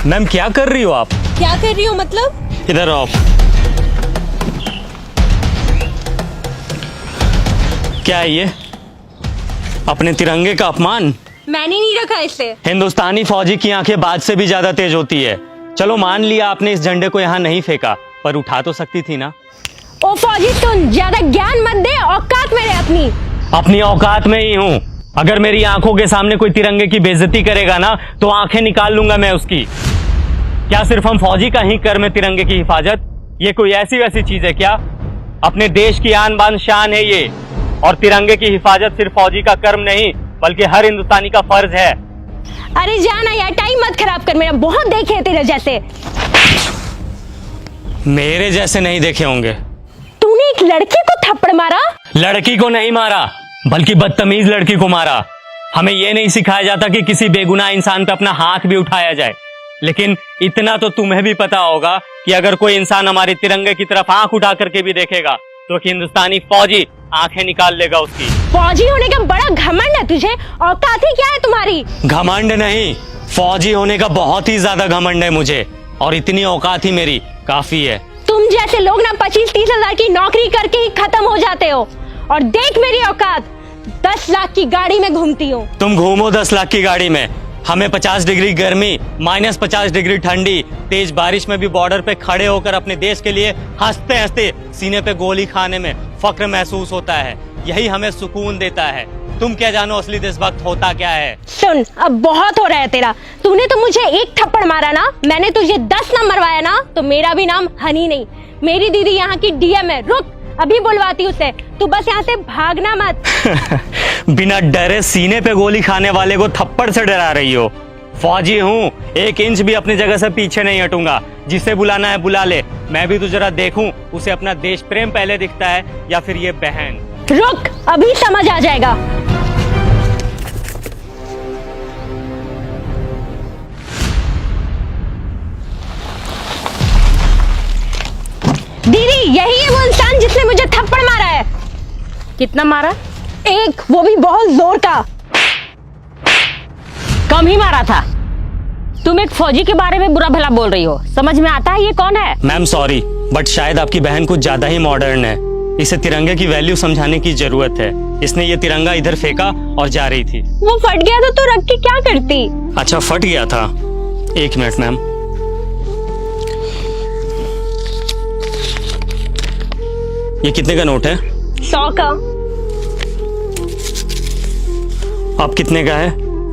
Ma'am क्या कर रही हो आप? क्या कर रही हो मतलब? इधर आओ। क्या है ये? अपने तिरंगे का अपमान। मैंने नहीं रखा इसे। हिंदुस्तानी फौजी की आंखें बाज से भी ज्यादा तेज होती है। चलो मान लिया आपने इस झंडे को यहाँ नहीं फेंका, पर उठा तो सकती थी ना। ओ फौजी तुम ज्यादा ज्ञान मत दे, औकात में रहे अपनी। अपनी औकात में ही हूँ। अगर मेरी आंखों के सामने कोई तिरंगे की बेइज्जती करेगा ना तो आंखें निकाल लूंगा मैं उसकी। क्या सिर्फ हम फौजी का ही कर्म है तिरंगे की हिफाजत? ये कोई ऐसी वैसी चीज है क्या? अपने देश की आन बान शान है ये, और तिरंगे की हिफाजत सिर्फ फौजी का कर्म नहीं बल्कि हर हिंदुस्तानी का फर्ज है। अरे जाना यार, टाइम मत खराब कर मेरा, बहुत देखे तेरे जैसे। मेरे जैसे नहीं देखे होंगे। तूने एक लड़की को थप्पड़ मारा? लड़की को नहीं मारा बल्कि बदतमीज लड़की को मारा। हमें यह नहीं सिखाया जाता कि किसी बेगुनाह इंसान पे अपना हाथ भी उठाया जाए, लेकिन इतना तो तुम्हें भी पता होगा कि अगर कोई इंसान हमारे तिरंगे की तरफ आंख उठा करके भी देखेगा तो हिंदुस्तानी फौजी आंखें निकाल लेगा उसकी। फौजी होने का बड़ा घमंड है तुझे, औकात ही क्या है तुम्हारी? घमंड नहीं, फौजी होने का बहुत ही ज्यादा घमंड है मुझे, और इतनी औकात ही मेरी काफी है। तुम जैसे लोग ना 25-30 हजार की नौकरी करके ही खत्म हो जाते हो, और देख मेरी औकात, 10 लाख की गाड़ी में घूमती हूँ। तुम घूमो 10 लाख की गाड़ी में, हमें 50 डिग्री गर्मी, -50 डिग्री ठंडी, तेज बारिश में भी बॉर्डर पे खड़े होकर अपने देश के लिए हंसते हंसते सीने पे गोली खाने में फक्र महसूस होता है। यही हमें सुकून देता है। तुम क्या जानो असली देशभक्त होता क्या है? सुन, अब बहुत हो रहा है तेरा। तूने तो मुझे एक थप्पड़ मारा ना, मैंने तुझे 10 ना मरवाया ना, तो मेरा भी नाम हनी नहीं। मेरी दीदी यहाँ की डीएम है। रुक, अभी बुलवाती उसे। तू बस यहाँ से भागना मत। बिना डरे सीने पे गोली खाने वाले को थप्पड़ से डरा रही हो? फौजी हूँ, 1 इंच भी अपनी जगह से पीछे नहीं हटूंगा। जिसे बुलाना है बुला ले। मैं भी तो जरा देखूं उसे अपना देश प्रेम पहले दिखता है या फिर ये बहन। रुक, अभी समझ आ जाएगा। दीदी, यही है वो इंसान जिसने मुझे थप्पड़ मारा है। कितना मारा? एक, वो भी बहुत जोर का। कम ही मारा था। तुम एक फौजी के बारे में बुरा भला बोल रही हो, समझ में आता है ये कौन है? मैम सॉरी, बट शायद आपकी बहन कुछ ज्यादा ही मॉडर्न है। इसे तिरंगे की वैल्यू समझाने की जरूरत है। इसने ये तिरंगा इधर फेंका और जा रही थी। वो फट गया तो तू रख के क्या करती? अच्छा, फट गया था। 1 मिनट मैम। ये कितने का नोट है? 100 का। अब कितने का है?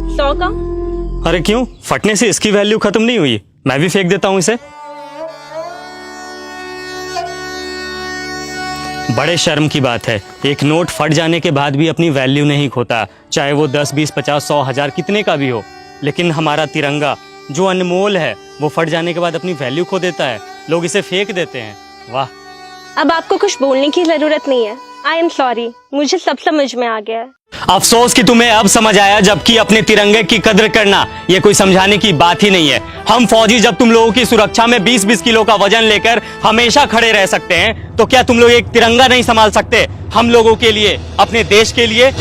100 का। अरे क्यों, फटने से इसकी वैल्यू खत्म नहीं हुई? मैं भी फेंक देता हूं इसे। बड़े शर्म की बात है, एक नोट फट जाने के बाद भी अपनी वैल्यू नहीं खोता, चाहे वो 10, 20, 50, 100, 1000 कितने का भी हो। लेकिन हमारा तिरंगा जो अनमोल है वो फट जाने के बाद अपनी वैल्यू खो देता है। लोग इसे फेंक देते हैं। वाह। अब आपको कुछ बोलने की जरूरत नहीं है। आई एम सॉरी, मुझे सब समझ में आ गया है। अफसोस कि तुम्हें अब समझ आया, जबकि अपने तिरंगे की कद्र करना ये कोई समझाने की बात ही नहीं है। हम फौजी जब तुम लोगों की सुरक्षा में 20-20 किलो का वजन लेकर हमेशा खड़े रह सकते हैं, तो क्या तुम लोग एक तिरंगा नहीं संभाल सकते हम लोगों के लिए, अपने देश के लिए?